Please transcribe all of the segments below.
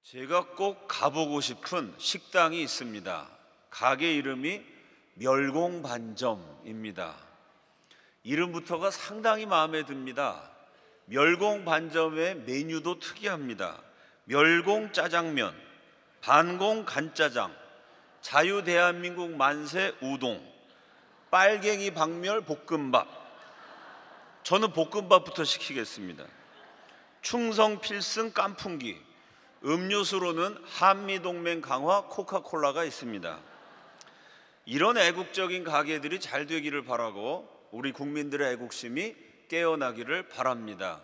제가 꼭 가보고 싶은 식당이 있습니다. 가게 이름이 멸공반점입니다. 이름부터가 상당히 마음에 듭니다. 멸공반점의 메뉴도 특이합니다. 멸공 짜장면, 반공 간짜장, 자유대한민국 만세 우동, 빨갱이 박멸 볶음밥. 저는 볶음밥부터 시키겠습니다. 충성 필승 깐풍기, 음료수로는 한미동맹 강화 코카콜라가 있습니다. 이런 애국적인 가게들이 잘 되기를 바라고 우리 국민들의 애국심이 깨어나기를 바랍니다.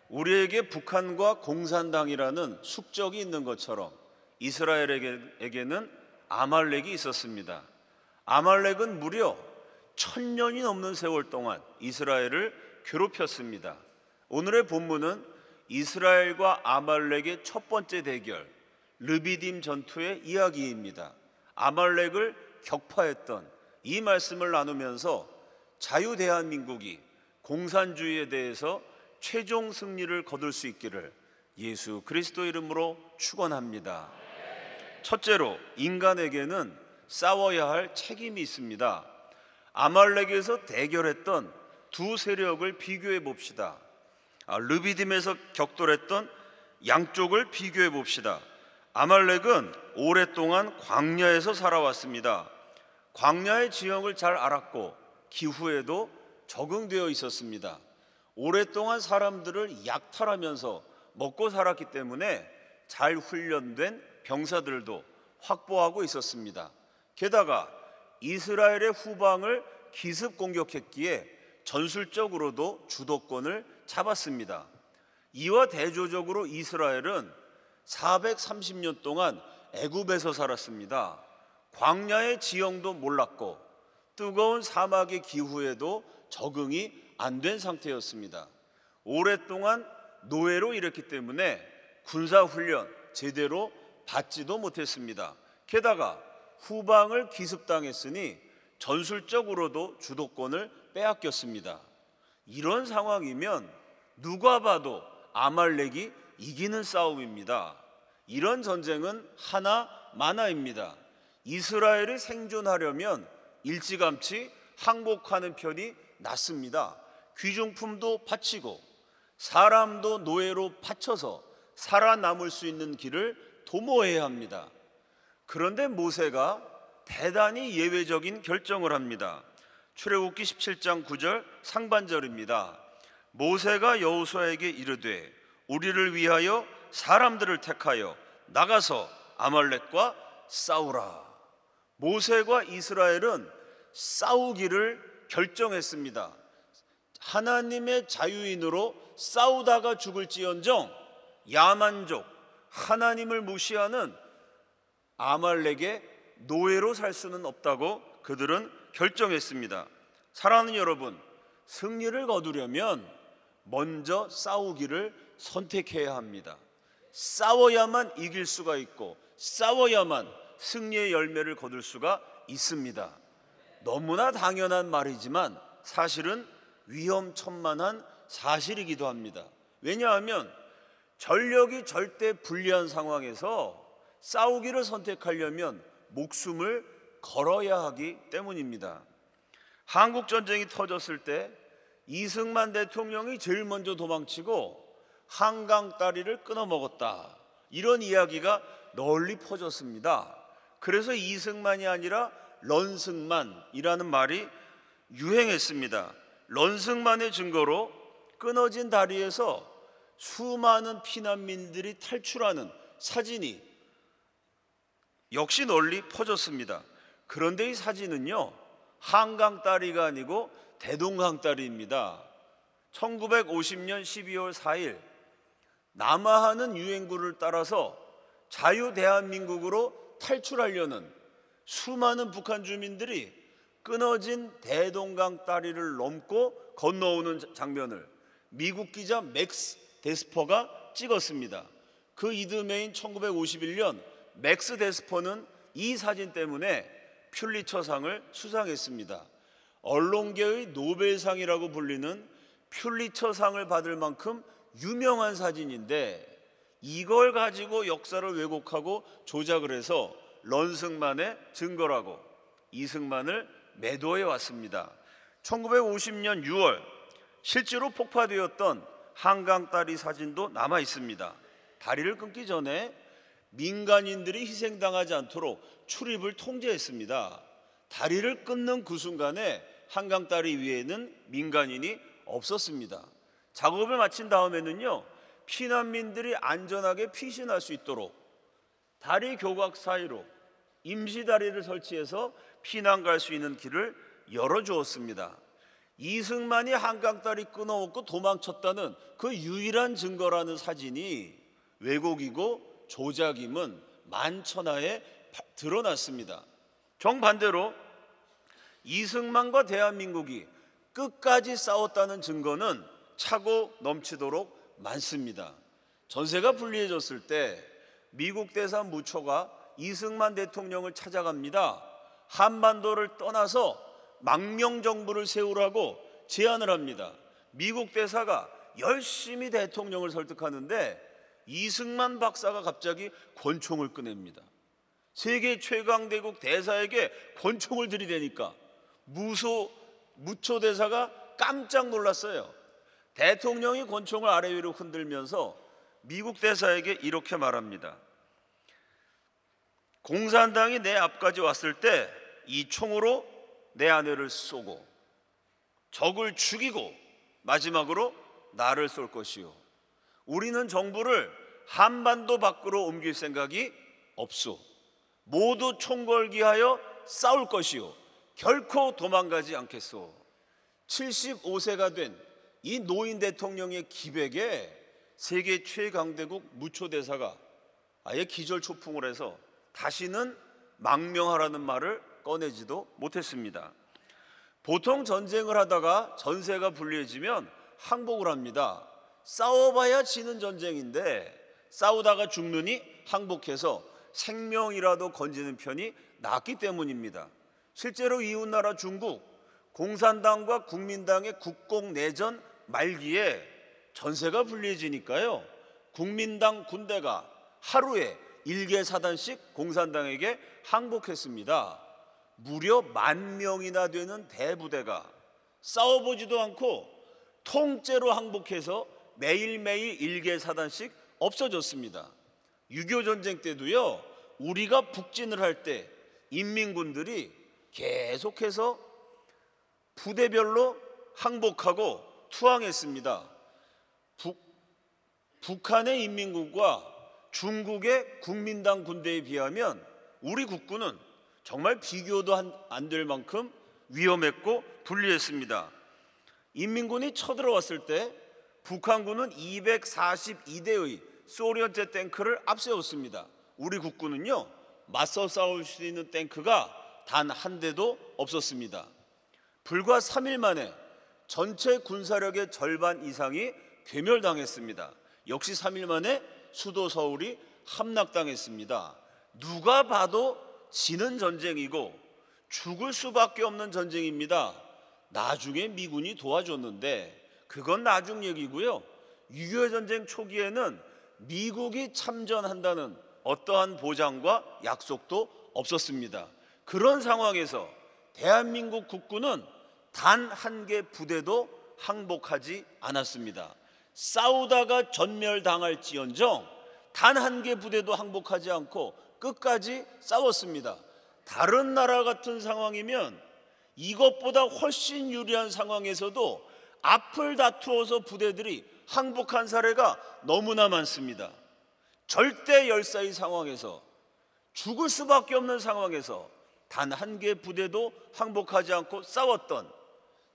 우리에게 북한과 공산당이라는 숙적이 있는 것처럼 이스라엘에게는 아말렉이 있었습니다. 아말렉은 무려 1000년이 넘는 세월 동안 이스라엘을 괴롭혔습니다. 오늘의 본문은 이스라엘과 아말렉의 첫 번째 대결 르비딤 전투의 이야기입니다. 아말렉을 격파했던 이 말씀을 나누면서 자유대한민국이 공산주의에 대해서 최종 승리를 거둘 수 있기를 예수 그리스도 이름으로 축원합니다. 첫째로, 인간에게는 싸워야 할 책임이 있습니다. 아말렉에서 대결했던 두 세력을 비교해 봅시다. 르비딤에서 격돌했던 양쪽을 비교해 봅시다. 아말렉은 오랫동안 광야에서 살아왔습니다. 광야의 지형을 잘 알았고 기후에도 적응되어 있었습니다. 오랫동안 사람들을 약탈하면서 먹고 살았기 때문에 잘 훈련된 병사들도 확보하고 있었습니다. 게다가 이스라엘의 후방을 기습 공격했기에 전술적으로도 주도권을 잡았습니다. 이와 대조적으로 이스라엘은 430년 동안 애굽에서 살았습니다. 광야의 지형도 몰랐고 뜨거운 사막의 기후에도 적응이 안 된 상태였습니다. 오랫동안 노예로 일했기 때문에 군사훈련 제대로 받지도 못했습니다. 게다가 후방을 기습당했으니 전술적으로도 주도권을 빼앗겼습니다. 이런 상황이면 누가 봐도 아말렉이 이기는 싸움입니다. 이런 전쟁은 하나마나입니다. 이스라엘이 생존하려면 일찌감치 항복하는 편이 낫습니다. 귀중품도 바치고 사람도 노예로 바쳐서 살아남을 수 있는 길을 도모해야 합니다. 그런데 모세가 대단히 예외적인 결정을 합니다. 출애굽기 17장 9절 상반절입니다. 모세가 여호수아에게 이르되 우리를 위하여 사람들을 택하여 나가서 아말렉과 싸우라. 모세와 이스라엘은 싸우기를 결정했습니다. 하나님의 자유인으로 싸우다가 죽을지언정 야만족, 하나님을 무시하는 아말렉의 노예로 살 수는 없다고 그들은 결정했습니다. 사랑하는 여러분, 승리를 거두려면 먼저 싸우기를 선택해야 합니다. 싸워야만 이길 수가 있고 싸워야만 승리의 열매를 거둘 수가 있습니다. 너무나 당연한 말이지만 사실은 위험천만한 사실이기도 합니다. 왜냐하면 전력이 절대 불리한 상황에서 싸우기를 선택하려면 목숨을 걸어야 하기 때문입니다. 한국전쟁이 터졌을 때 이승만 대통령이 제일 먼저 도망치고 한강 다리를 끊어 먹었다, 이런 이야기가 널리 퍼졌습니다. 그래서 이승만이 아니라 런승만이라는 말이 유행했습니다. 런승만의 증거로 끊어진 다리에서 수많은 피난민들이 탈출하는 사진이 역시 널리 퍼졌습니다. 그런데 이 사진은요, 한강 다리가 아니고 대동강 다리입니다. 1950년 12월 4일 남하하는 유행구를 따라서 자유대한민국으로 탈출하려는 수많은 북한 주민들이 끊어진 대동강 다리를 넘고 건너오는 장면을 미국 기자 맥스 데스퍼가 찍었습니다. 그 이듬해인 1951년 맥스 데스퍼는 이 사진 때문에 퓰리처상을 수상했습니다. 언론계의 노벨상이라고 불리는 퓰리처상을 받을 만큼 유명한 사진인데 이걸 가지고 역사를 왜곡하고 조작을 해서 런승만의 증거라고 이승만을 매도해 왔습니다. 1950년 6월 실제로 폭파되었던 한강 다리 사진도 남아 있습니다. 다리를 끊기 전에 민간인들이 희생당하지 않도록 출입을 통제했습니다. 다리를 끊는 그 순간에 한강 다리 위에는 민간인이 없었습니다. 작업을 마친 다음에는요, 피난민들이 안전하게 피신할 수 있도록 다리 교각 사이로 임시 다리를 설치해서 피난 갈 수 있는 길을 열어주었습니다. 이승만이 한강 다리 끊어먹고 도망쳤다는 그 유일한 증거라는 사진이 왜곡이고 조작임은 만천하에 드러났습니다. 정반대로 이승만과 대한민국이 끝까지 싸웠다는 증거는 차고 넘치도록 많습니다. 전세가 불리해졌을 때 미국 대사 무초가 이승만 대통령을 찾아갑니다. 한반도를 떠나서 망명정부를 세우라고 제안을 합니다. 미국 대사가 열심히 대통령을 설득하는데 이승만 박사가 갑자기 권총을 꺼냅니다. 세계 최강대국 대사에게 권총을 들이대니까 무초 대사가 깜짝 놀랐어요. 대통령이 권총을 아래 위로 흔들면서 미국 대사에게 이렇게 말합니다. 공산당이 내 앞까지 왔을 때 이 총으로 내 아내를 쏘고 적을 죽이고 마지막으로 나를 쏠 것이요. 우리는 정부를 한반도 밖으로 옮길 생각이 없소. 모두 총궐기하여 싸울 것이요. 결코 도망가지 않겠소. 75세가 된 이 노인 대통령의 기백에 세계 최강대국 무초대사가 아예 기절초풍을 해서 다시는 망명하라는 말을 꺼내지도 못했습니다. 보통 전쟁을 하다가 전세가 불리해지면 항복을 합니다. 싸워봐야 지는 전쟁인데 싸우다가 죽느니 항복해서 생명이라도 건지는 편이 낫기 때문입니다. 실제로 이웃나라 중국 공산당과 국민당의 국공내전 말기에 전세가 불리해지니까요, 국민당 군대가 하루에 1개 사단씩 공산당에게 항복했습니다. 무려 10,000명이나 되는 대부대가 싸워보지도 않고 통째로 항복해서 매일매일 1개 사단씩 없어졌습니다. 6.25 전쟁 때도요, 우리가 북진을 할 때 인민군들이 계속해서 부대별로 항복하고 투항했습니다. 북한의 인민군과 중국의 국민당 군대에 비하면 우리 국군은 정말 비교도 안 될 만큼 위험했고 불리했습니다. 인민군이 쳐들어왔을 때 북한군은 242대의 소련제 탱크를 앞세웠습니다. 우리 국군은요, 맞서 싸울 수 있는 탱크가 단 한 대도 없었습니다. 불과 3일 만에 전체 군사력의 절반 이상이 괴멸당했습니다. 역시 3일 만에 수도 서울이 함락당했습니다. 누가 봐도 지는 전쟁이고 죽을 수밖에 없는 전쟁입니다. 나중에 미군이 도와줬는데 그건 나중 얘기고요. 6.25 전쟁 초기에는 미국이 참전한다는 어떠한 보장과 약속도 없었습니다. 그런 상황에서 대한민국 국군은 단 한 개 부대도 항복하지 않았습니다. 싸우다가 전멸당할지언정 단 한 개 부대도 항복하지 않고 끝까지 싸웠습니다. 다른 나라 같은 상황이면 이것보다 훨씬 유리한 상황에서도 앞을 다투어서 부대들이 항복한 사례가 너무나 많습니다. 절대 열사의 상황에서, 죽을 수밖에 없는 상황에서 단 한 개 부대도 항복하지 않고 싸웠던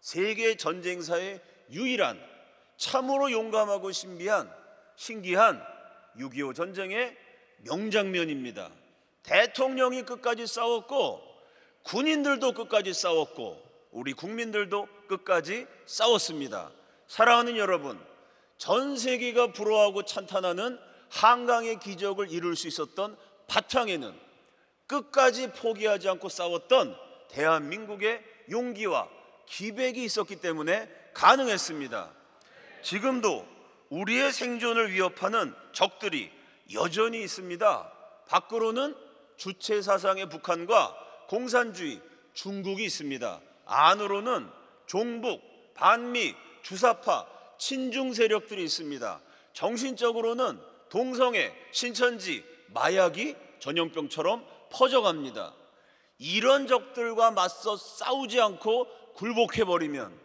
세계 전쟁사의 유일한 참으로 용감하고 신기한 6.25 전쟁의 명장면입니다. 대통령이 끝까지 싸웠고 군인들도 끝까지 싸웠고 우리 국민들도 끝까지 싸웠습니다. 사랑하는 여러분, 전 세계가 부러워하고 찬탄하는 한강의 기적을 이룰 수 있었던 바탕에는 끝까지 포기하지 않고 싸웠던 대한민국의 용기와 기백이 있었기 때문에 가능했습니다. 지금도 우리의 생존을 위협하는 적들이 여전히 있습니다. 밖으로는 주체 사상의 북한과 공산주의 중국이 있습니다. 안으로는 종북, 반미, 주사파, 친중 세력들이 있습니다. 정신적으로는 동성애, 신천지, 마약이 전염병처럼 퍼져갑니다. 이런 적들과 맞서 싸우지 않고 굴복해버리면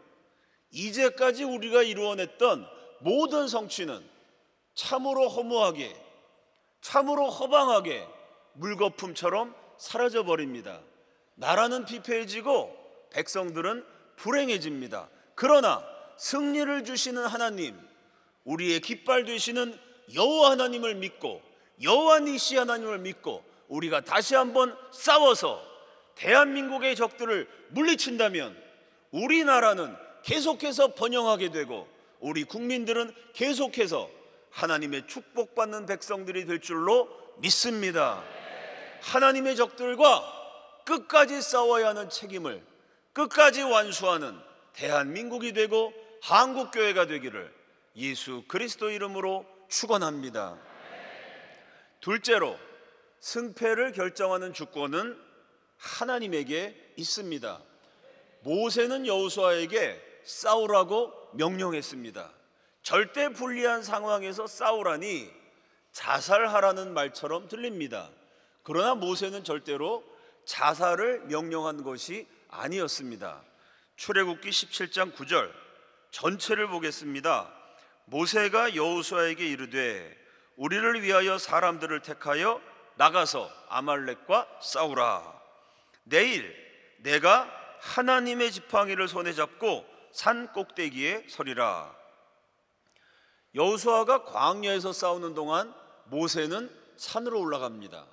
이제까지 우리가 이루어냈던 모든 성취는 참으로 허무하게, 참으로 허방하게 물거품처럼 사라져버립니다. 나라는 피폐해지고 백성들은 불행해집니다. 그러나 승리를 주시는 하나님, 우리의 깃발 되시는 여호와 하나님을 믿고, 여호와 니시 하나님을 믿고 우리가 다시 한번 싸워서 대한민국의 적들을 물리친다면 우리나라는 계속해서 번영하게 되고 우리 국민들은 계속해서 하나님의 축복받는 백성들이 될 줄로 믿습니다. 하나님의 적들과 끝까지 싸워야 하는 책임을 끝까지 완수하는 대한민국이 되고 한국교회가 되기를 예수 그리스도 이름으로 축원합니다. 둘째로, 승패를 결정하는 주권은 하나님에게 있습니다. 모세는 여호수아에게 싸우라고 명령했습니다. 절대 불리한 상황에서 싸우라니 자살하라는 말처럼 들립니다. 그러나 모세는 절대로 자살을 명령한 것이 아니었습니다. 출애굽기 17장 9절 전체를 보겠습니다. 모세가 여호수아에게 이르되 우리를 위하여 사람들을 택하여 나가서 아말렉과 싸우라. 내일 내가 하나님의 지팡이를 손에 잡고 산 꼭대기에 서리라. 여호수아가 광야에서 싸우는 동안 모세는 산으로 올라갑니다.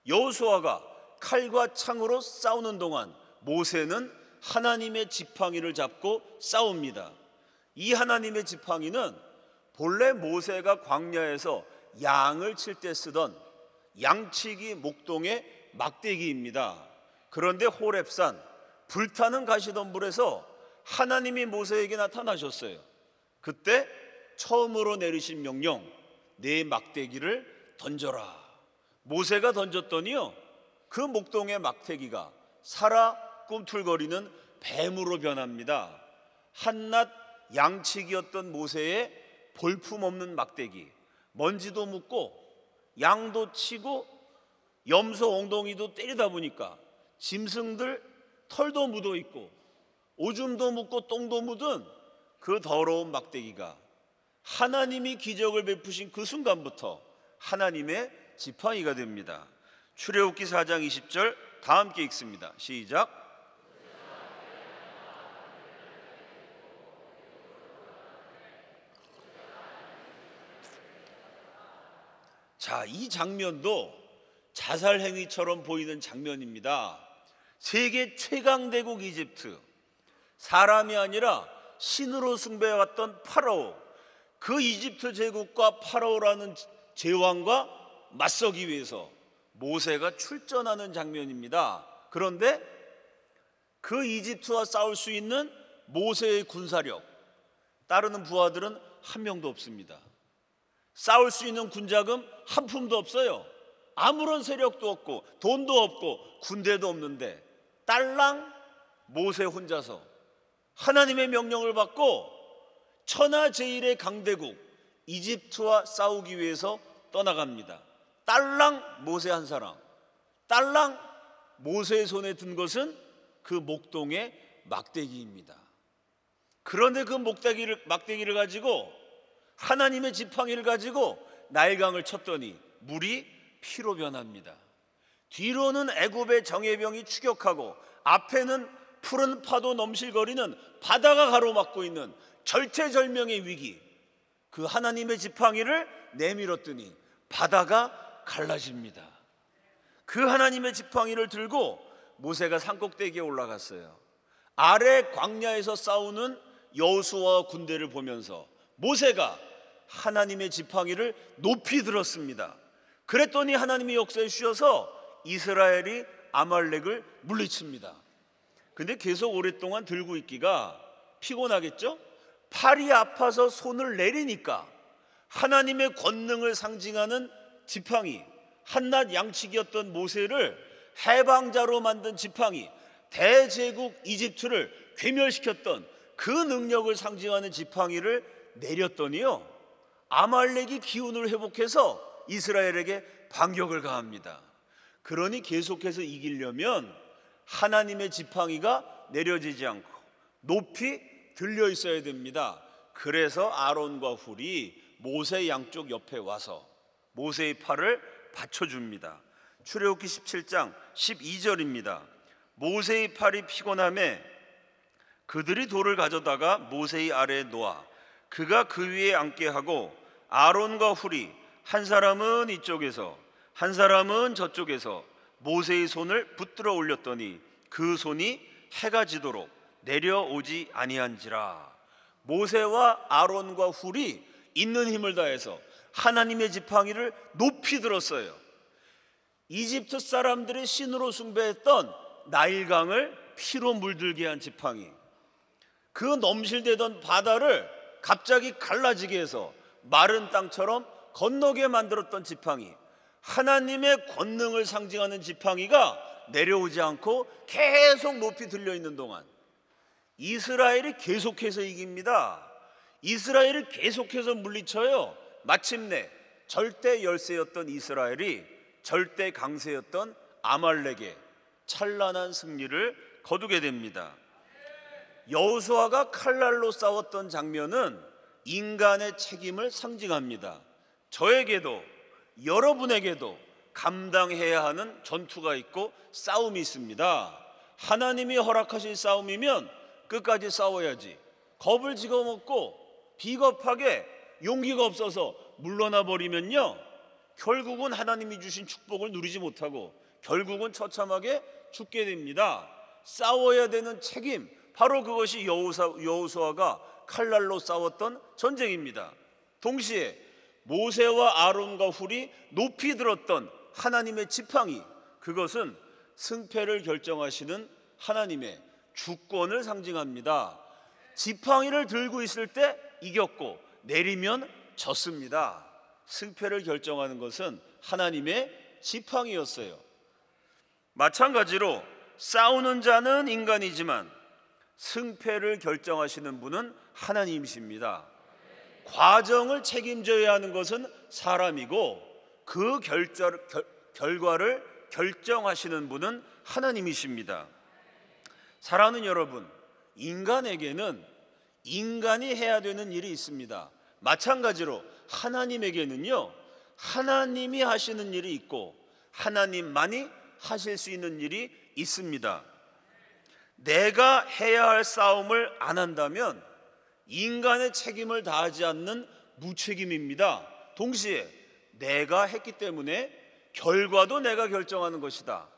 여호수아가 칼과 창으로 싸우는 동안 모세는 하나님의 지팡이를 잡고 싸웁니다. 이 하나님의 지팡이는 본래 모세가 광야에서 양을 칠 때 쓰던 양치기 목동의 막대기입니다. 그런데 호렙산 불타는 가시덤불에서 하나님이 모세에게 나타나셨어요. 그때 처음으로 내리신 명령, 내 막대기를 던져라. 모세가 던졌더니요, 그 목동의 막대기가 살아 꿈틀거리는 뱀으로 변합니다. 한낱 양치기였던 모세의 볼품없는 막대기, 먼지도 묻고 양도 치고 염소 엉덩이도 때리다 보니까 짐승들 털도 묻어 있고 오줌도 묻고 똥도 묻은 그 더러운 막대기가 하나님이 기적을 베푸신 그 순간부터 하나님의 지팡이가 됩니다. 출애굽기 4장 20절 다 함께 읽습니다. 시작. 자, 이 장면도 자살 행위처럼 보이는 장면입니다. 세계 최강대국 이집트, 사람이 아니라 신으로 숭배해왔던 파라오, 그 이집트 제국과 파라오라는 제왕과 맞서기 위해서 모세가 출전하는 장면입니다. 그런데 그 이집트와 싸울 수 있는 모세의 군사력, 따르는 부하들은 한 명도 없습니다. 싸울 수 있는 군자금 한 푼도 없어요. 아무런 세력도 없고 돈도 없고 군대도 없는데 딸랑 모세 혼자서 하나님의 명령을 받고 천하제일의 강대국 이집트와 싸우기 위해서 떠나갑니다. 딸랑 모세 한 사람, 딸랑 모세의 손에 든 것은 그 목동의 막대기입니다. 그런데 그 막대기를 가지고 하나님의 지팡이를 가지고 나일강을 쳤더니 물이 피로 변합니다. 뒤로는 애굽의 정예병이 추격하고 앞에는 푸른 파도 넘실거리는 바다가 가로막고 있는 절체절명의 위기. 그 하나님의 지팡이를 내밀었더니 바다가 갈라집니다. 그 하나님의 지팡이를 들고 모세가 산꼭대기에 올라갔어요. 아래 광야에서 싸우는 여호수아와 군대를 보면서 모세가 하나님의 지팡이를 높이 들었습니다. 그랬더니 하나님이 역사해 주셔서 이스라엘이 아말렉을 물리칩니다. 근데 계속 오랫동안 들고 있기가 피곤하겠죠? 팔이 아파서 손을 내리니까 하나님의 권능을 상징하는 지팡이, 한낱 양치기였던 모세를 해방자로 만든 지팡이, 대제국 이집트를 괴멸시켰던 그 능력을 상징하는 지팡이를 내렸더니요, 아말렉이 기운을 회복해서 이스라엘에게 반격을 가합니다. 그러니 계속해서 이기려면 하나님의 지팡이가 내려지지 않고 높이 들려 있어야 됩니다. 그래서 아론과 훌이 모세 양쪽 옆에 와서 모세의 팔을 받쳐줍니다. 출애굽기 17장 12절입니다. 모세의 팔이 피곤함에 그들이 돌을 가져다가 모세의 아래에 놓아 그가 그 위에 앉게 하고 아론과 훌이 한 사람은 이쪽에서 한 사람은 저쪽에서 모세의 손을 붙들어 올렸더니 그 손이 해가 지도록 내려오지 아니한지라. 모세와 아론과 훌이 있는 힘을 다해서 하나님의 지팡이를 높이 들었어요. 이집트 사람들이 신으로 숭배했던 나일강을 피로 물들게 한 지팡이, 그 넘실대던 바다를 갑자기 갈라지게 해서 마른 땅처럼 건너게 만들었던 지팡이, 하나님의 권능을 상징하는 지팡이가 내려오지 않고 계속 높이 들려있는 동안 이스라엘이 계속해서 이깁니다. 이스라엘이 계속해서 물리쳐요. 마침내 절대 열세였던 이스라엘이 절대 강세였던 아말렉에 찬란한 승리를 거두게 됩니다. 여호수아가 칼날로 싸웠던 장면은 인간의 책임을 상징합니다. 저에게도 여러분에게도 감당해야 하는 전투가 있고 싸움이 있습니다. 하나님이 허락하신 싸움이면 끝까지 싸워야지, 겁을 집어먹고 비겁하게 용기가 없어서 물러나 버리면요, 결국은 하나님이 주신 축복을 누리지 못하고 결국은 처참하게 죽게 됩니다. 싸워야 되는 책임, 바로 그것이 여호수아가 칼날로 싸웠던 전쟁입니다. 동시에 모세와 아론과 훌이 높이 들었던 하나님의 지팡이, 그것은 승패를 결정하시는 하나님의 주권을 상징합니다. 지팡이를 들고 있을 때 이겼고 내리면 졌습니다. 승패를 결정하는 것은 하나님의 지팡이였어요. 마찬가지로 싸우는 자는 인간이지만 승패를 결정하시는 분은 하나님이십니다. 과정을 책임져야 하는 것은 사람이고 그 결과를 결정하시는 분은 하나님이십니다. 사랑하는 여러분, 인간에게는 인간이 해야 되는 일이 있습니다. 마찬가지로 하나님에게는요, 하나님이 하시는 일이 있고 하나님만이 하실 수 있는 일이 있습니다. 내가 해야 할 싸움을 안 한다면 인간의 책임을 다하지 않는 무책임입니다. 동시에 내가 했기 때문에 결과도 내가 결정하는 것이다.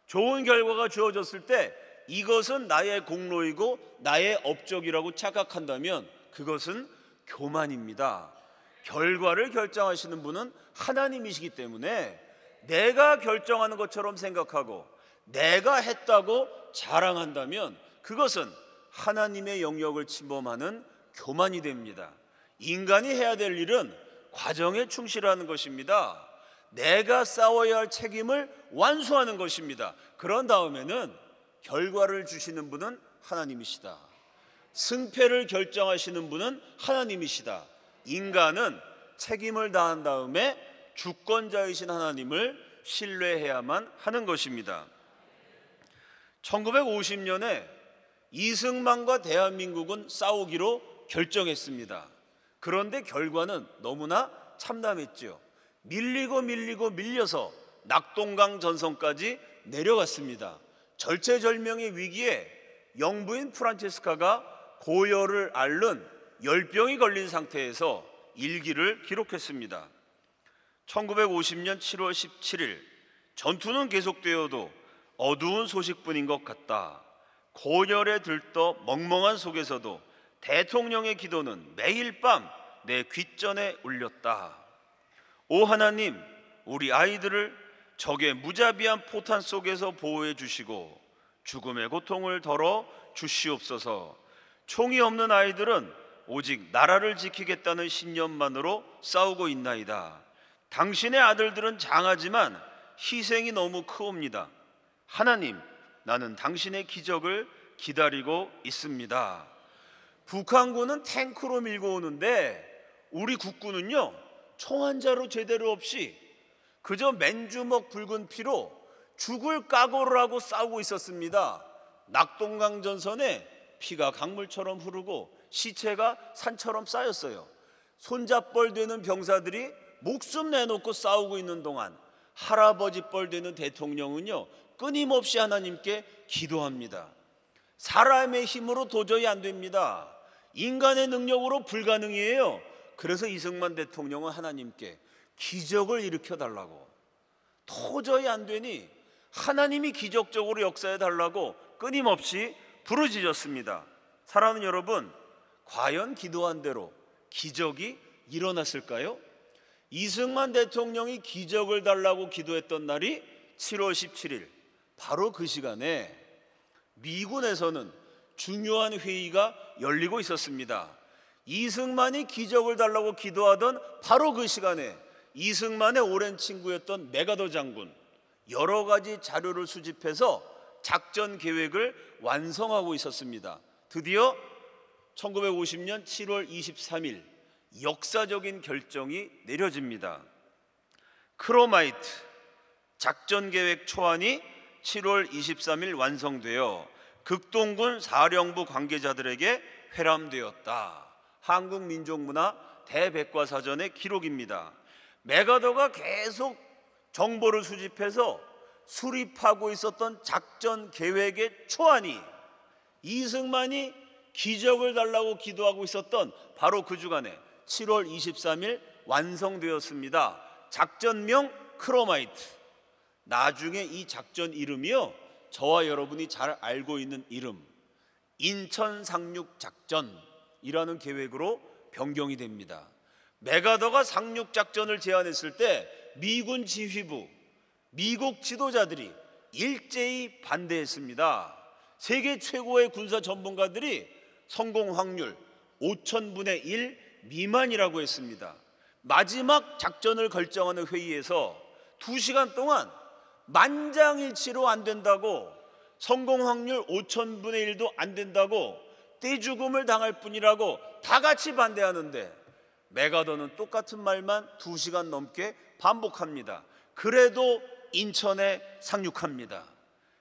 좋은 결과가 주어졌을 때 이것은 나의 공로이고 나의 업적이라고 착각한다면 그것은 교만입니다. 결과를 결정하시는 분은 하나님이시기 때문에 내가 결정하는 것처럼 생각하고 내가 했다고 자랑한다면 그것은 하나님의 영역을 침범하는 교만이 됩니다. 인간이 해야 될 일은 과정에 충실하는 것입니다. 내가 싸워야 할 책임을 완수하는 것입니다. 그런 다음에는 결과를 주시는 분은 하나님이시다. 승패를 결정하시는 분은 하나님이시다. 인간은 책임을 다한 다음에 주권자이신 하나님을 신뢰해야만 하는 것입니다. 1950년에 이승만과 대한민국은 싸우기로 결정했습니다. 그런데 결과는 너무나 참담했죠. 밀리고 밀려서 낙동강 전선까지 내려갔습니다. 절체절명의 위기에 영부인 프란체스카가 고열을 앓는 열병이 걸린 상태에서 일기를 기록했습니다. 1950년 7월 17일, 전투는 계속되어도 어두운 소식뿐인 것 같다. 고열에 들떠 멍멍한 속에서도 대통령의 기도는 매일 밤 내 귓전에 울렸다. 오 하나님, 우리 아이들을 적의 무자비한 포탄 속에서 보호해 주시고 죽음의 고통을 덜어 주시옵소서. 총이 없는 아이들은 오직 나라를 지키겠다는 신념만으로 싸우고 있나이다. 당신의 아들들은 장하지만 희생이 너무 크옵니다. 하나님, 나는 당신의 기적을 기다리고 있습니다. 북한군은 탱크로 밀고 오는데 우리 국군은요, 총 한 자루 제대로 없이 그저 맨주먹 붉은 피로 죽을 각오를 하고 싸우고 있었습니다. 낙동강 전선에 피가 강물처럼 흐르고 시체가 산처럼 쌓였어요. 손잡벌 되는 병사들이 목숨 내놓고 싸우고 있는 동안 할아버지 뻘 되는 대통령은요, 끊임없이 하나님께 기도합니다. 사람의 힘으로 도저히 안 됩니다. 인간의 능력으로 불가능이에요. 그래서 이승만 대통령은 하나님께 기적을 일으켜 달라고, 도저히 안 되니 하나님이 기적적으로 역사해 달라고 끊임없이 부르짖었습니다. 사랑하는 여러분, 과연 기도한 대로 기적이 일어났을까요? 이승만 대통령이 기적을 달라고 기도했던 날이 7월 17일, 바로 그 시간에 미군에서는 중요한 회의가 열리고 있었습니다. 이승만이 기적을 달라고 기도하던 바로 그 시간에 이승만의 오랜 친구였던 메가더 장군, 여러 가지 자료를 수집해서 작전 계획을 완성하고 있었습니다. 드디어 1950년 7월 23일 역사적인 결정이 내려집니다. 크로마이트 작전 계획 초안이 7월 23일 완성되어 극동군 사령부 관계자들에게 회람되었다. 한국민족문화 대백과사전의 기록입니다. 메가더가 계속 정보를 수집해서 수립하고 있었던 작전 계획의 초안이 이승만이 기적을 달라고 기도하고 있었던 바로 그 주간에 7월 23일 완성되었습니다. 작전명 크로마이트. 나중에 이 작전 이름이요, 저와 여러분이 잘 알고 있는 이름 인천 상륙 작전이라는 계획으로 변경이 됩니다. 메가더가 상륙 작전을 제안했을 때 미군 지휘부, 미국 지도자들이 일제히 반대했습니다. 세계 최고의 군사 전문가들이 성공 확률 5,000분의 1 미만이라고 했습니다. 마지막 작전을 결정하는 회의에서 2시간 동안 만장일치로 안 된다고, 성공 확률 5,000분의 1도 안 된다고, 떼죽음을 당할 뿐이라고 다 같이 반대하는데 메가더는 똑같은 말만 2시간 넘게 반복합니다. 그래도 인천에 상륙합니다.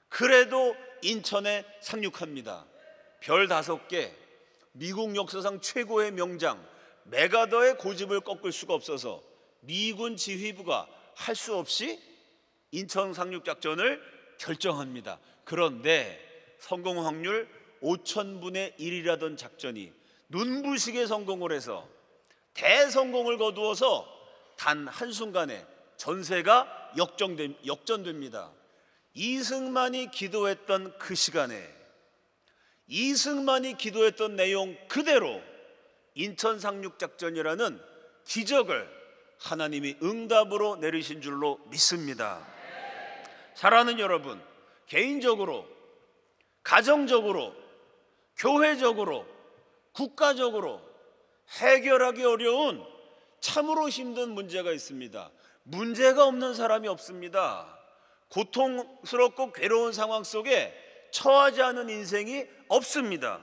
그래도 인천에 상륙합니다. 별 5개, 미국 역사상 최고의 명장 메가더의 고집을 꺾을 수가 없어서 미군 지휘부가 할 수 없이 인천 상륙작전을 결정합니다. 그런데 성공 확률 5,000분의 1이라던 작전이 눈부시게 성공을 해서 대성공을 거두어서 단 한순간에 전세가 역전됩니다. 이승만이 기도했던 그 시간에 이승만이 기도했던 내용 그대로 인천 상륙작전이라는 기적을 하나님이 응답으로 내리신 줄로 믿습니다. 사랑하는 여러분, 개인적으로, 가정적으로, 교회적으로, 국가적으로 해결하기 어려운 참으로 힘든 문제가 있습니다. 문제가 없는 사람이 없습니다. 고통스럽고 괴로운 상황 속에 처하지 않은 인생이 없습니다.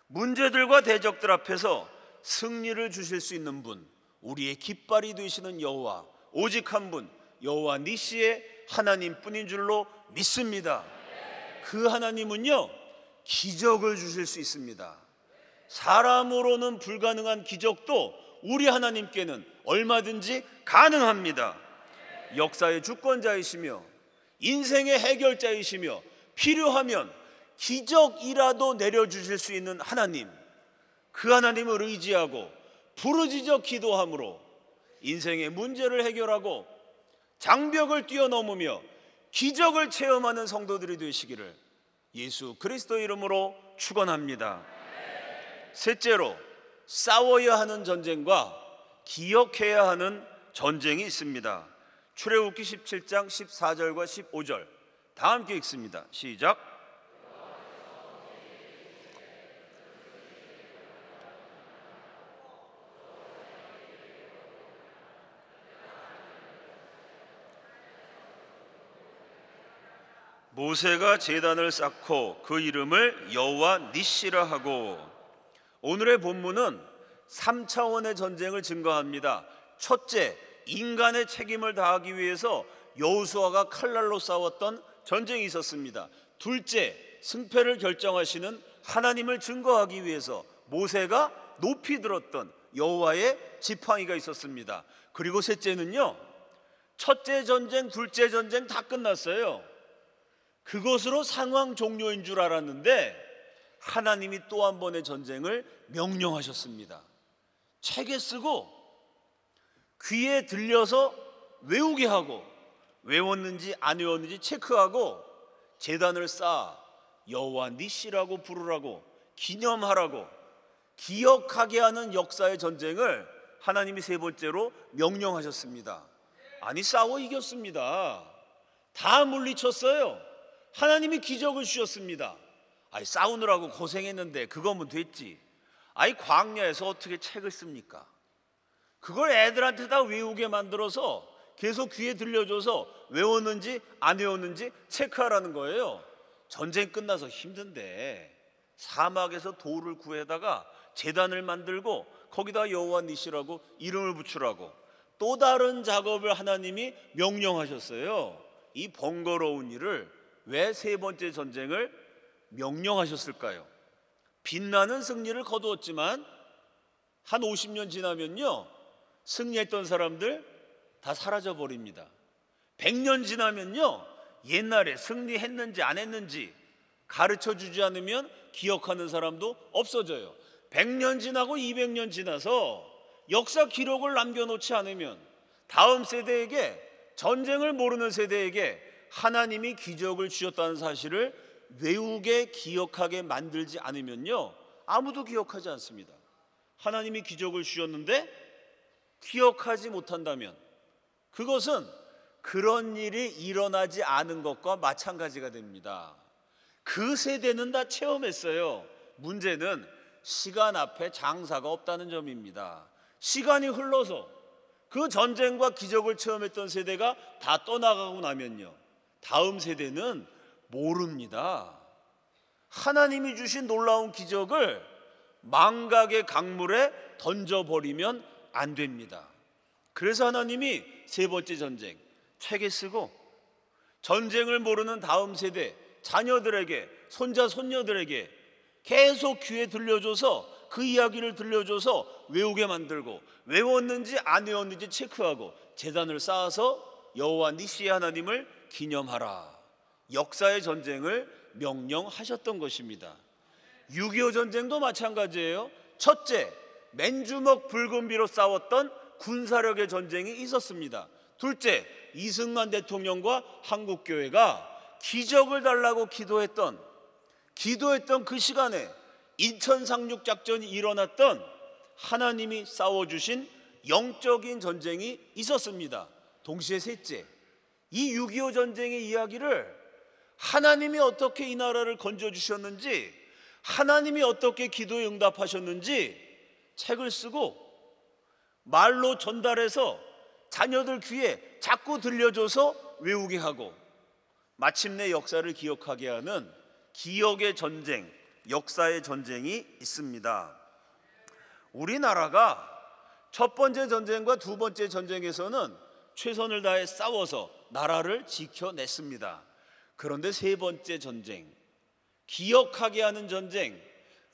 문제들과 대적들 앞에서 승리를 주실 수 있는 분, 우리의 깃발이 되시는 여호와, 오직 한 분, 여호와 니시의 하나님뿐인 줄로 믿습니다. 그 하나님은요, 기적을 주실 수 있습니다. 사람으로는 불가능한 기적도 우리 하나님께는 얼마든지 가능합니다. 역사의 주권자이시며 인생의 해결자이시며 필요하면 기적이라도 내려주실 수 있는 하나님, 그 하나님을 의지하고 부르짖어 기도함으로 인생의 문제를 해결하고 장벽을 뛰어넘으며 기적을 체험하는 성도들이 되시기를 예수 그리스도의 이름으로 축원합니다. 셋째로, 싸워야 하는 전쟁과 기억해야 하는 전쟁이 있습니다. 출애굽기 17장 14절과 15절 다 함께 읽습니다. 시작. 모세가 제단을 쌓고 그 이름을 여호와 니시라 하고. 오늘의 본문은 3차원의 전쟁을 증거합니다. 첫째, 인간의 책임을 다하기 위해서 여호수아가 칼날로 싸웠던 전쟁이 있었습니다. 둘째, 승패를 결정하시는 하나님을 증거하기 위해서 모세가 높이 들었던 여호와의 지팡이가 있었습니다. 그리고 셋째는요, 첫째 전쟁, 둘째 전쟁 다 끝났어요. 그것으로 상황 종료인 줄 알았는데 하나님이 또 한 번의 전쟁을 명령하셨습니다. 책에 쓰고 귀에 들려서 외우게 하고, 외웠는지 안 외웠는지 체크하고, 제단을 쌓아 여호와 니시라고 부르라고, 기념하라고, 기억하게 하는 역사의 전쟁을 하나님이 세 번째로 명령하셨습니다. 아니, 싸워 이겼습니다. 다 물리쳤어요. 하나님이 기적을 주셨습니다. 아니, 싸우느라고 고생했는데 그거면 됐지. 아니, 광야에서 어떻게 책을 씁니까? 그걸 애들한테 다 외우게 만들어서 계속 귀에 들려줘서 외웠는지 안 외웠는지 체크하라는 거예요. 전쟁 끝나서 힘든데 사막에서 돌을 구해다가 제단을 만들고 거기다 여호와 니시라고 이름을 붙이라고 또 다른 작업을 하나님이 명령하셨어요. 이 번거로운 일을 왜 세 번째 전쟁을 명령하셨을까요? 빛나는 승리를 거두었지만 한 50년 지나면요, 승리했던 사람들 다 사라져 버립니다. 100년 지나면요, 옛날에 승리했는지 안 했는지 가르쳐 주지 않으면 기억하는 사람도 없어져요. 100년 지나고 200년 지나서 역사 기록을 남겨놓지 않으면 다음 세대에게, 전쟁을 모르는 세대에게 하나님이 기적을 주셨다는 사실을 외우게 기억하게 만들지 않으면요, 아무도 기억하지 않습니다. 하나님이 기적을 주셨는데 기억하지 못한다면 그것은 그런 일이 일어나지 않은 것과 마찬가지가 됩니다. 그 세대는 다 체험했어요. 문제는 시간 앞에 장사가 없다는 점입니다. 시간이 흘러서 그 전쟁과 기적을 체험했던 세대가 다 떠나가고 나면요, 다음 세대는 모릅니다. 하나님이 주신 놀라운 기적을 망각의 강물에 던져버리면 안 됩니다. 그래서 하나님이 세 번째 전쟁, 책에 쓰고 전쟁을 모르는 다음 세대, 자녀들에게, 손자, 손녀들에게 계속 귀에 들려줘서 그 이야기를 들려줘서 외우게 만들고, 외웠는지 안 외웠는지 체크하고 제단을 쌓아서 여호와 니시의 하나님을 기념하라, 역사의 전쟁을 명령하셨던 것입니다. 6.25 전쟁도 마찬가지예요. 첫째, 맨주먹 붉은 비로 싸웠던 군사력의 전쟁이 있었습니다. 둘째, 이승만 대통령과 한국교회가 기적을 달라고 기도했던 그 시간에 인천 상륙 작전이 일어났던 하나님이 싸워주신 영적인 전쟁이 있었습니다. 동시에 셋째, 이 6.25 전쟁의 이야기를 하나님이 어떻게 이 나라를 건져주셨는지, 하나님이 어떻게 기도에 응답하셨는지 책을 쓰고 말로 전달해서 자녀들 귀에 자꾸 들려줘서 외우게 하고, 마침내 역사를 기억하게 하는 기억의 전쟁, 역사의 전쟁이 있습니다. 우리나라가 첫 번째 전쟁과 두 번째 전쟁에서는 최선을 다해 싸워서 나라를 지켜냈습니다. 그런데 세 번째 전쟁, 기억하게 하는 전쟁,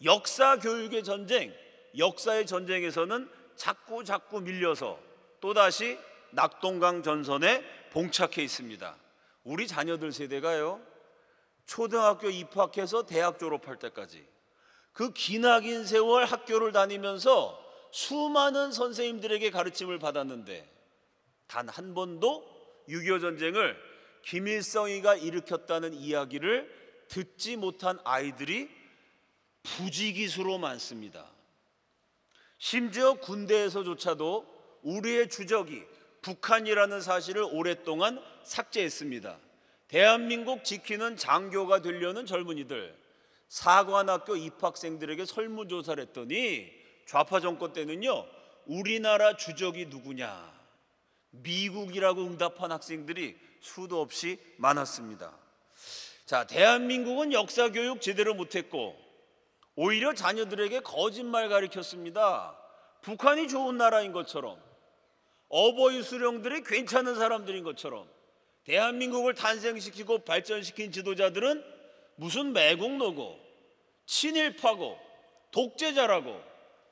역사 교육의 전쟁, 역사의 전쟁에서는 자꾸 밀려서 또다시 낙동강 전선에 봉착해 있습니다. 우리 자녀들 세대가요, 초등학교 입학해서 대학 졸업할 때까지 그 기나긴 세월 학교를 다니면서 수많은 선생님들에게 가르침을 받았는데 단 한 번도 6.25 전쟁을 김일성이가 일으켰다는 이야기를 듣지 못한 아이들이 부지기수로 많습니다. 심지어 군대에서조차도 우리의 주적이 북한이라는 사실을 오랫동안 삭제했습니다. 대한민국 지키는 장교가 되려는 젊은이들, 사관학교 입학생들에게 설문조사를 했더니 좌파 정권 때는요, 우리나라 주적이 누구냐, 미국이라고 응답한 학생들이 수도 없이 많았습니다. 자, 대한민국은 역사 교육 제대로 못했고 오히려 자녀들에게 거짓말 가르쳤습니다. 북한이 좋은 나라인 것처럼, 어버이 수령들이 괜찮은 사람들인 것처럼, 대한민국을 탄생시키고 발전시킨 지도자들은 무슨 매국노고 친일파고 독재자라고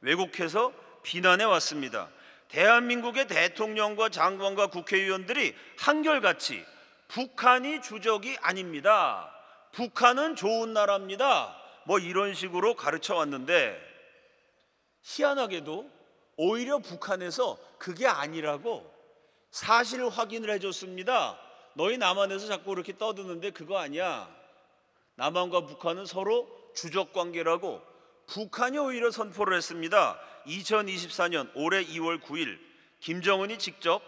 왜곡해서 비난해 왔습니다. 대한민국의 대통령과 장관과 국회의원들이 한결같이 북한이 주적이 아닙니다, 북한은 좋은 나라입니다, 뭐 이런 식으로 가르쳐 왔는데, 희한하게도 오히려 북한에서 그게 아니라고 사실 확인을 해줬습니다. 너희 남한에서 자꾸 그렇게 떠드는데 그거 아니야, 남한과 북한은 서로 주적 관계라고 북한이 오히려 선포를 했습니다. 2024년 올해 2월 9일 김정은이 직접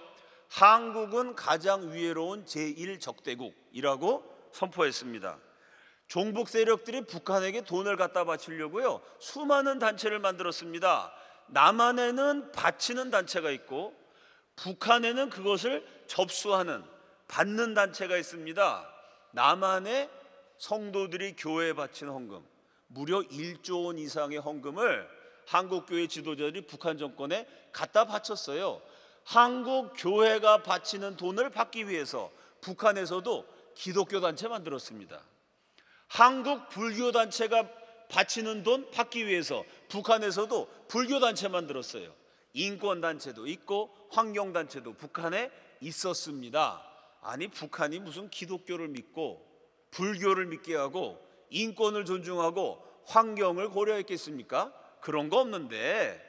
한국은 가장 위해로운 제1적대국이라고 선포했습니다. 종북 세력들이 북한에게 돈을 갖다 바치려고요, 수많은 단체를 만들었습니다. 남한에는 바치는 단체가 있고 북한에는 그것을 접수하는, 받는 단체가 있습니다. 남한의 성도들이 교회에 바치는 헌금, 무려 1조 원 이상의 헌금을 한국교회 지도자들이 북한 정권에 갖다 바쳤어요. 한국 교회가 바치는 돈을 받기 위해서 북한에서도 기독교 단체 만들었습니다. 한국 불교 단체가 바치는 돈 받기 위해서 북한에서도 불교 단체 만들었어요. 인권 단체도 있고 환경 단체도 북한에 있었습니다. 아니, 북한이 무슨 기독교를 믿고 불교를 믿게 하고 인권을 존중하고 환경을 고려했겠습니까? 그런 거 없는데,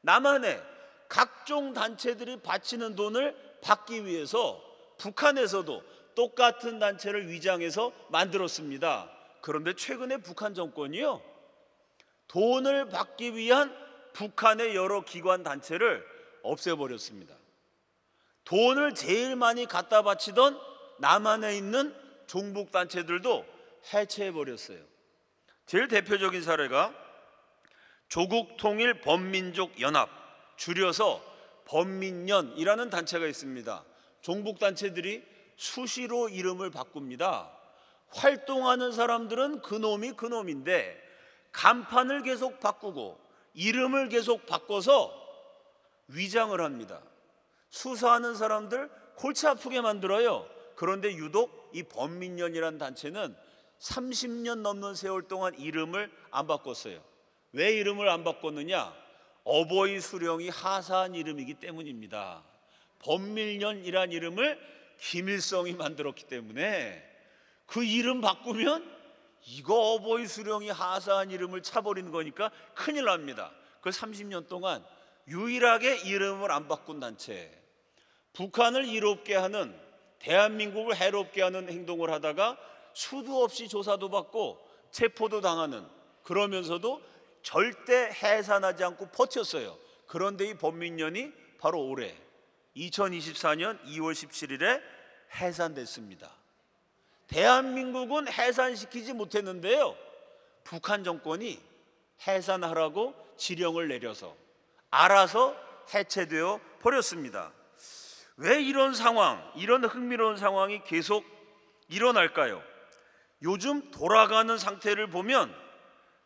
남한에 각종 단체들이 바치는 돈을 받기 위해서 북한에서도 똑같은 단체를 위장해서 만들었습니다. 그런데 최근에 북한 정권이요, 돈을 받기 위한 북한의 여러 기관 단체를 없애버렸습니다. 돈을 제일 많이 갖다 바치던 남한에 있는 종북 단체들도 해체해버렸어요. 제일 대표적인 사례가 조국통일범민족연합, 줄여서 범민연이라는 단체가 있습니다. 종북 단체들이 수시로 이름을 바꿉니다. 활동하는 사람들은 그놈이 그놈인데 간판을 계속 바꾸고 이름을 계속 바꿔서 위장을 합니다. 수사하는 사람들 골치 아프게 만들어요. 그런데 유독 이 범민연이라는 단체는 30년 넘는 세월 동안 이름을 안 바꿨어요. 왜 이름을 안 바꿨느냐? 어버이 수령이 하사한 이름이기 때문입니다. 범민연이란 이름을 김일성이 만들었기 때문에 그 이름 바꾸면 이거 어버이 수령이 하사한 이름을 차버리는 거니까 큰일 납니다. 그 30년 동안 유일하게 이름을 안 바꾼 단체, 북한을 이롭게 하는, 대한민국을 해롭게 하는 행동을 하다가 수도 없이 조사도 받고 체포도 당하는, 그러면서도 절대 해산하지 않고 버텼어요. 그런데 이 범민연이 바로 올해 2024년 2월 17일에 해산됐습니다. 대한민국은 해산시키지 못했는데요, 북한 정권이 해산하라고 지령을 내려서 알아서 해체되어 버렸습니다. 왜 이런 상황, 이런 흥미로운 상황이 계속 일어날까요? 요즘 돌아가는 상태를 보면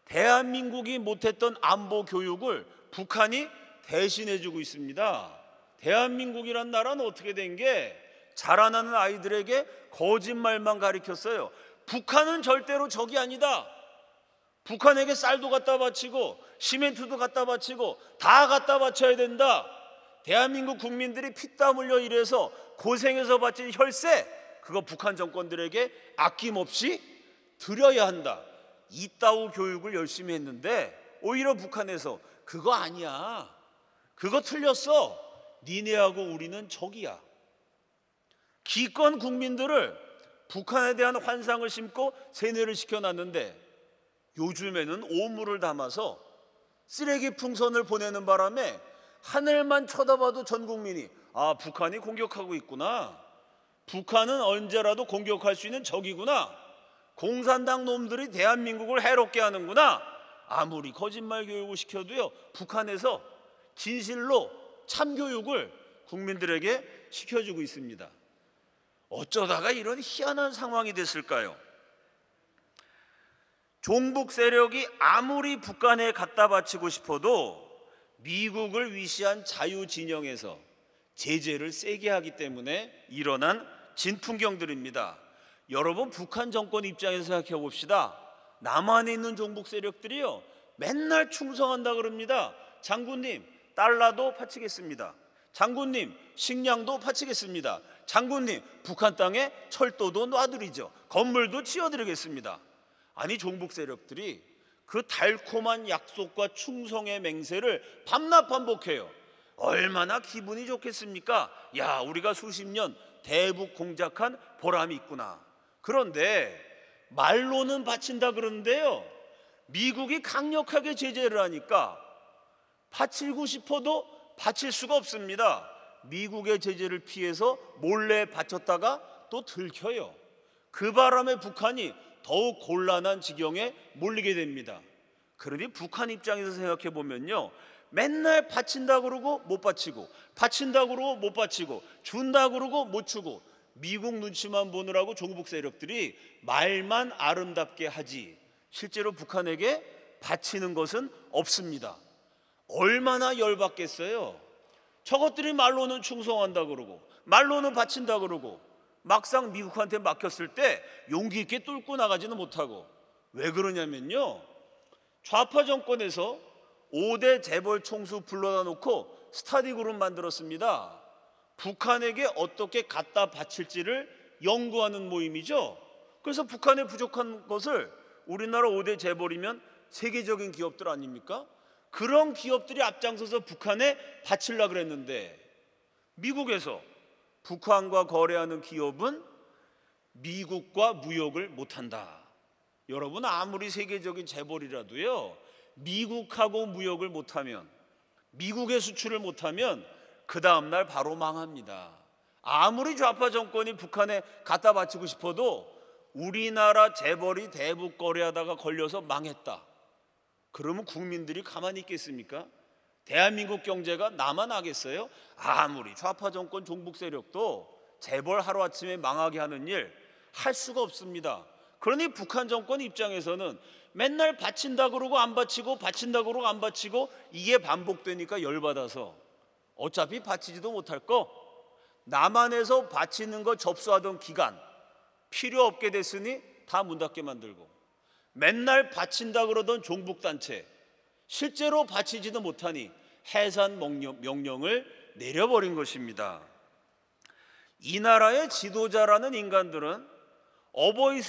대한민국이 못했던 안보 교육을 북한이 대신해주고 있습니다. 대한민국이란 나라는 어떻게 된 게 자라나는 아이들에게 거짓말만 가르쳤어요. 북한은 절대로 적이 아니다. 북한에게 쌀도 갖다 바치고 시멘트도 갖다 바치고 다 갖다 바쳐야 된다. 대한민국 국민들이 피땀 흘려 일해서 고생해서 바친 혈세, 그거 북한 정권들에게 아낌없이 드려야 한다. 이따우 교육을 열심히 했는데 오히려 북한에서 그거 아니야, 그거 틀렸어, 니네하고 우리는 적이야. 기껏 국민들을 북한에 대한 환상을 심고 세뇌를 시켜놨는데 요즘에는 오물을 담아서 쓰레기 풍선을 보내는 바람에 하늘만 쳐다봐도 전 국민이 아, 북한이 공격하고 있구나, 북한은 언제라도 공격할 수 있는 적이구나, 공산당 놈들이 대한민국을 해롭게 하는구나. 아무리 거짓말 교육을 시켜도요, 북한에서 진실로 참교육을 국민들에게 시켜주고 있습니다. 어쩌다가 이런 희한한 상황이 됐을까요? 종북 세력이 아무리 북한에 갖다 바치고 싶어도 미국을 위시한 자유 진영에서 제재를 세게 하기 때문에 일어난 진풍경들입니다. 여러분, 북한 정권 입장에서 생각해 봅시다. 남한에 있는 종북 세력들이요, 맨날 충성한다 그럽니다. 장군님, 달러도 바치겠습니다. 장군님, 식량도 바치겠습니다. 장군님, 북한 땅에 철도도 놔드리죠. 건물도 지어드리겠습니다. 아니, 종북 세력들이 그 달콤한 약속과 충성의 맹세를 밤낮 반복해요. 얼마나 기분이 좋겠습니까? 야, 우리가 수십 년 대북 공작한 보람이 있구나. 그런데 말로는 바친다 그러는데요, 미국이 강력하게 제재를 하니까 바치고 싶어도 바칠 수가 없습니다. 미국의 제재를 피해서 몰래 바쳤다가 또 들켜요. 그 바람에 북한이 더욱 곤란한 지경에 몰리게 됩니다. 그러니 북한 입장에서 생각해 보면요, 맨날 바친다 그러고 못 바치고, 바친다 그러고 못 바치고, 준다 그러고 못 주고, 미국 눈치만 보느라고 종북 세력들이 말만 아름답게 하지 실제로 북한에게 바치는 것은 없습니다. 얼마나 열받겠어요. 저것들이 말로는 충성한다 그러고 말로는 바친다 그러고 막상 미국한테 맡겼을 때 용기 있게 뚫고 나가지는 못하고. 왜 그러냐면요, 좌파 정권에서 5대 재벌 총수 불러다 놓고 스터디 그룹 만들었습니다. 북한에게 어떻게 갖다 바칠지를 연구하는 모임이죠. 그래서 북한에 부족한 것을, 우리나라 5대 재벌이면 세계적인 기업들 아닙니까? 그런 기업들이 앞장서서 북한에 바치려고 그랬는데, 미국에서 북한과 거래하는 기업은 미국과 무역을 못한다. 여러분, 아무리 세계적인 재벌이라도요, 미국하고 무역을 못하면, 미국의 수출을 못하면 그 다음날 바로 망합니다. 아무리 좌파 정권이 북한에 갖다 바치고 싶어도 우리나라 재벌이 대북 거래하다가 걸려서 망했다, 그러면 국민들이 가만히 있겠습니까? 대한민국 경제가 남아나겠어요? 아무리 좌파 정권 종북 세력도 재벌 하루아침에 망하게 하는 일 할 수가 없습니다. 그러니 북한 정권 입장에서는 맨날 바친다 그러고 안 바치고, 바친다 그러고 안 바치고, 이게 반복되니까 열받아서 어차피 바치지도 못할 거 남한에서 바치는 거 접수하던 기간 필요 없게 됐으니 다 문 닫게 만들고, 맨날 바친다 그러던 종북단체 실제로 바치지도 못하니 해산 명령을 내려버린 것입니다. 이 나라의 지도자라는 인간들은 어버이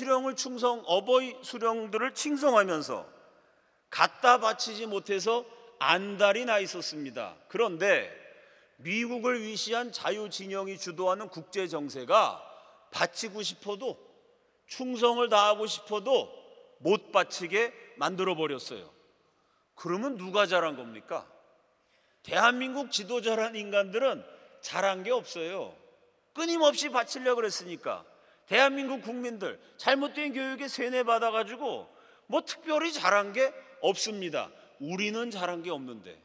수령들을 칭송하면서 갖다 바치지 못해서 안달이 나 있었습니다. 그런데 미국을 위시한 자유진영이 주도하는 국제 정세가 바치고 싶어도, 충성을 다하고 싶어도 못 바치게 만들어 버렸어요. 그러면 누가 잘한 겁니까? 대한민국 지도자라는 인간들은 잘한 게 없어요. 끊임없이 바치려고 그랬으니까. 대한민국 국민들 잘못된 교육에 세뇌받아가지고 뭐 특별히 잘한 게 없습니다. 우리는 잘한 게 없는데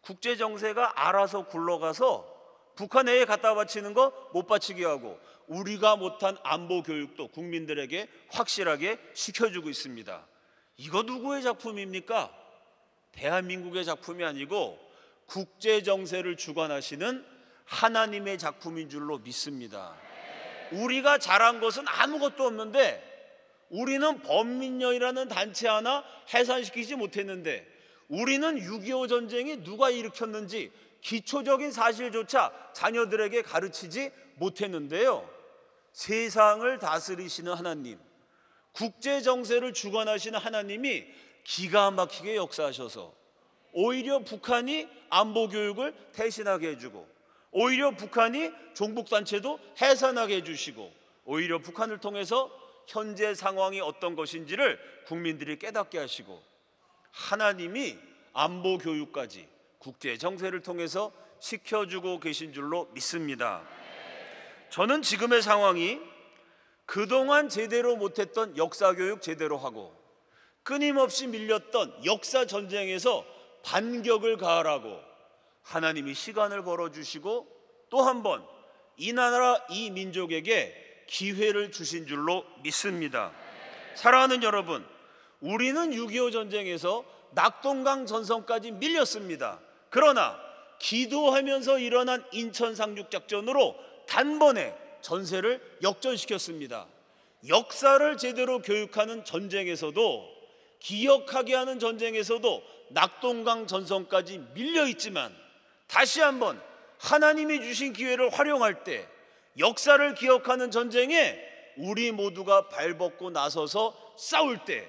국제정세가 알아서 굴러가서 북한에 갖다 바치는 거 못 바치게 하고, 우리가 못한 안보 교육도 국민들에게 확실하게 시켜주고 있습니다. 이거 누구의 작품입니까? 대한민국의 작품이 아니고 국제정세를 주관하시는 하나님의 작품인 줄로 믿습니다. 우리가 잘한 것은 아무것도 없는데, 우리는 범민련이라는 단체 하나 해산시키지 못했는데, 우리는 6.25 전쟁이 누가 일으켰는지 기초적인 사실조차 자녀들에게 가르치지 못했는데요, 세상을 다스리시는 하나님, 국제정세를 주관하시는 하나님이 기가 막히게 역사하셔서 오히려 북한이 안보교육을 대신하게 해주고, 오히려 북한이 종북단체도 해산하게 해주시고, 오히려 북한을 통해서 현재 상황이 어떤 것인지를 국민들이 깨닫게 하시고, 하나님이 안보교육까지 국제정세를 통해서 시켜주고 계신 줄로 믿습니다. 저는 지금의 상황이 그동안 제대로 못했던 역사교육 제대로 하고, 끊임없이 밀렸던 역사전쟁에서 반격을 가하라고 하나님이 시간을 벌어주시고 또 한 번 이 나라 이 민족에게 기회를 주신 줄로 믿습니다. 사랑하는 여러분, 우리는 6.25 전쟁에서 낙동강 전선까지 밀렸습니다. 그러나 기도하면서 일어난 인천 상륙작전으로 단번에 전세를 역전시켰습니다. 역사를 제대로 교육하는 전쟁에서도, 기억하게 하는 전쟁에서도 낙동강 전선까지 밀려있지만 다시 한번 하나님이 주신 기회를 활용할 때, 역사를 기억하는 전쟁에 우리 모두가 발벗고 나서서 싸울 때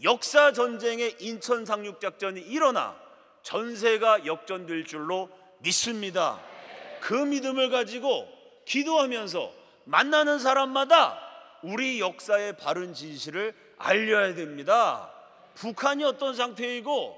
역사 전쟁의 인천 상륙작전이 일어나 전세가 역전될 줄로 믿습니다. 그 믿음을 가지고 기도하면서 만나는 사람마다 우리 역사의 바른 진실을 알려야 됩니다. 북한이 어떤 상태이고,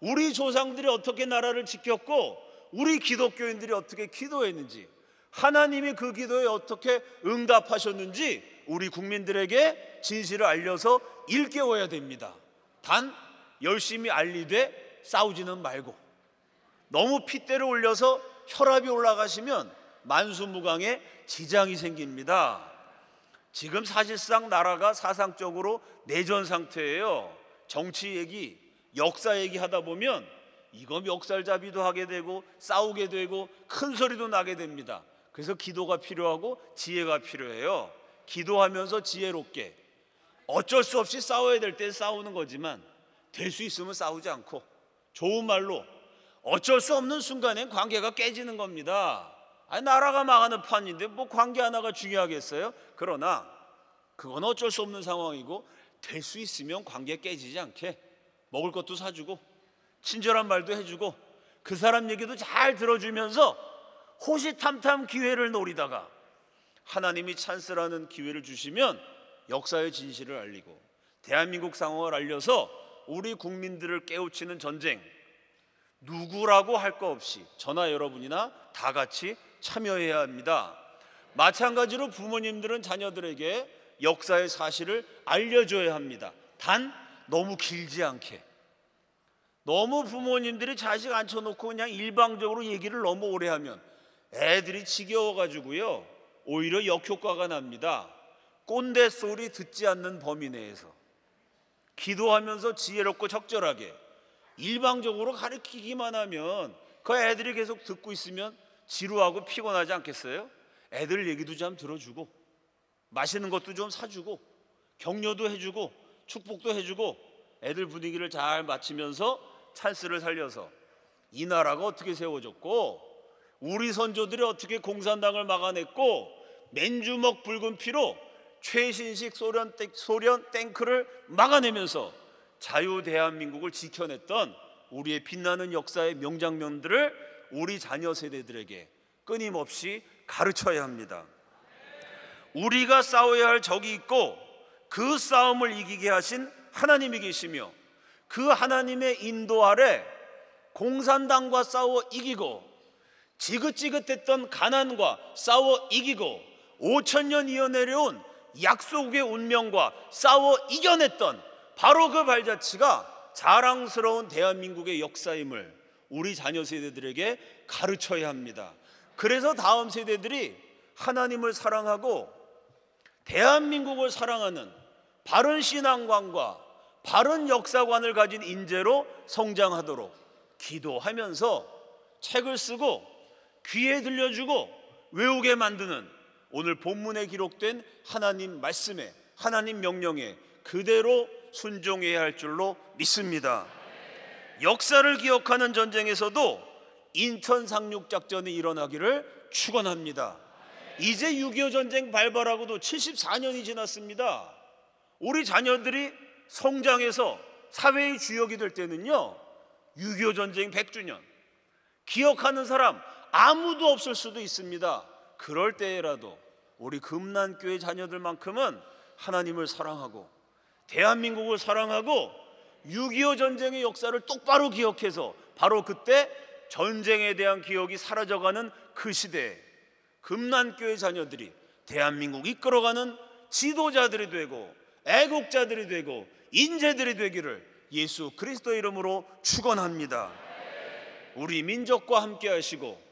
우리 조상들이 어떻게 나라를 지켰고, 우리 기독교인들이 어떻게 기도했는지, 하나님이 그 기도에 어떻게 응답하셨는지 우리 국민들에게 진실을 알려서 일깨워야 됩니다. 단 열심히 알리되 싸우지는 말고, 너무 핏대를 올려서 혈압이 올라가시면 만수무강에 지장이 생깁니다. 지금 사실상 나라가 사상적으로 내전 상태예요. 정치 얘기, 역사 얘기 하다 보면 이거 멱살잡이도 하게 되고 싸우게 되고 큰 소리도 나게 됩니다. 그래서 기도가 필요하고 지혜가 필요해요. 기도하면서 지혜롭게, 어쩔 수 없이 싸워야 될 때 싸우는 거지만 될 수 있으면 싸우지 않고 좋은 말로, 어쩔 수 없는 순간엔 관계가 깨지는 겁니다. 아니, 나라가 망하는 판인데 뭐 관계 하나가 중요하겠어요? 그러나 그건 어쩔 수 없는 상황이고, 될 수 있으면 관계 깨지지 않게 먹을 것도 사주고 친절한 말도 해주고 그 사람 얘기도 잘 들어주면서 호시탐탐 기회를 노리다가 하나님이 찬스라는 기회를 주시면 역사의 진실을 알리고 대한민국 상황을 알려서 우리 국민들을 깨우치는 전쟁, 누구라고 할 거 없이 저나 여러분이나 다 같이 참여해야 합니다. 마찬가지로 부모님들은 자녀들에게 역사의 사실을 알려줘야 합니다. 단 너무 길지 않게. 너무 부모님들이 자식 앉혀놓고 그냥 일방적으로 얘기를 너무 오래 하면 애들이 지겨워가지고요, 오히려 역효과가 납니다. 꼰대 소리 듣지 않는 범위 내에서 기도하면서 지혜롭고 적절하게 일방적으로 가르치기만 하면 그 애들이 계속 듣고 있으면 지루하고 피곤하지 않겠어요? 애들 얘기도 좀 들어주고 맛있는 것도 좀 사주고 격려도 해주고 축복도 해주고 애들 분위기를 잘 맞추면서 찬스를 살려서 이 나라가 어떻게 세워졌고, 우리 선조들이 어떻게 공산당을 막아냈고, 맨주먹 붉은 피로 최신식 소련 탱크를 막아내면서 자유 대한민국을 지켜냈던 우리의 빛나는 역사의 명장면들을 우리 자녀 세대들에게 끊임없이 가르쳐야 합니다. 우리가 싸워야 할 적이 있고 그 싸움을 이기게 하신 하나님이 계시며, 그 하나님의 인도 아래 공산당과 싸워 이기고 지긋지긋했던 가난과 싸워 이기고 5,000년 이어내려온 약속의 운명과 싸워 이겨냈던 바로 그 발자취가 자랑스러운 대한민국의 역사임을 우리 자녀 세대들에게 가르쳐야 합니다. 그래서 다음 세대들이 하나님을 사랑하고 대한민국을 사랑하는 바른 신앙관과 바른 역사관을 가진 인재로 성장하도록 기도하면서 책을 쓰고 귀에 들려주고 외우게 만드는 오늘 본문에 기록된 하나님 말씀에, 하나님 명령에 그대로 순종해야 할 줄로 믿습니다. 역사를 기억하는 전쟁에서도 인천 상륙작전이 일어나기를 축원합니다. 이제 6.25 전쟁 발발하고도 74년이 지났습니다. 우리 자녀들이 성장해서 사회의 주역이 될 때는요, 6.25 전쟁 100주년 기억하는 사람 아무도 없을 수도 있습니다. 그럴 때라도 우리 금난교회 자녀들만큼은 하나님을 사랑하고 대한민국을 사랑하고 6.25 전쟁의 역사를 똑바로 기억해서 바로 그때 전쟁에 대한 기억이 사라져가는 그 시대에 금난교회 자녀들이 대한민국 이끌어가는 지도자들이 되고 애국자들이 되고 인재들이 되기를 예수 그리스도 이름으로 축원합니다. 우리 민족과 함께 하시고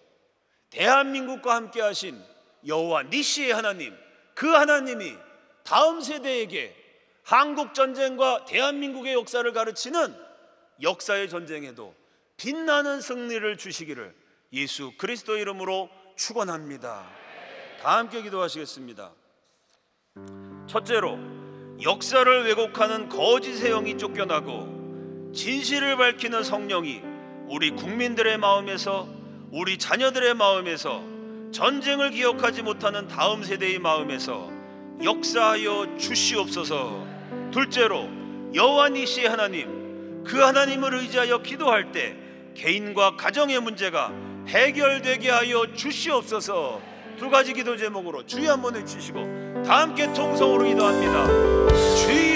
대한민국과 함께 하신 여호와 니시의 하나님, 그 하나님이 다음 세대에게 한국 전쟁과 대한민국의 역사를 가르치는 역사의 전쟁에도 빛나는 승리를 주시기를 예수 그리스도 이름으로 축원합니다. 다 함께 기도하시겠습니다. 첫째로, 역사를 왜곡하는 거짓의 영이 쫓겨나고 진실을 밝히는 성령이 우리 국민들의 마음에서, 우리 자녀들의 마음에서, 전쟁을 기억하지 못하는 다음 세대의 마음에서 역사하여 주시옵소서. 둘째로, 여호와 니시 하나님, 그 하나님을 의지하여 기도할 때 개인과 가정의 문제가 해결되게 하여 주시옵소서. 두 가지 기도 제목으로 주여 한번 외치시고 다 함께 통성으로 기도합니다. 주여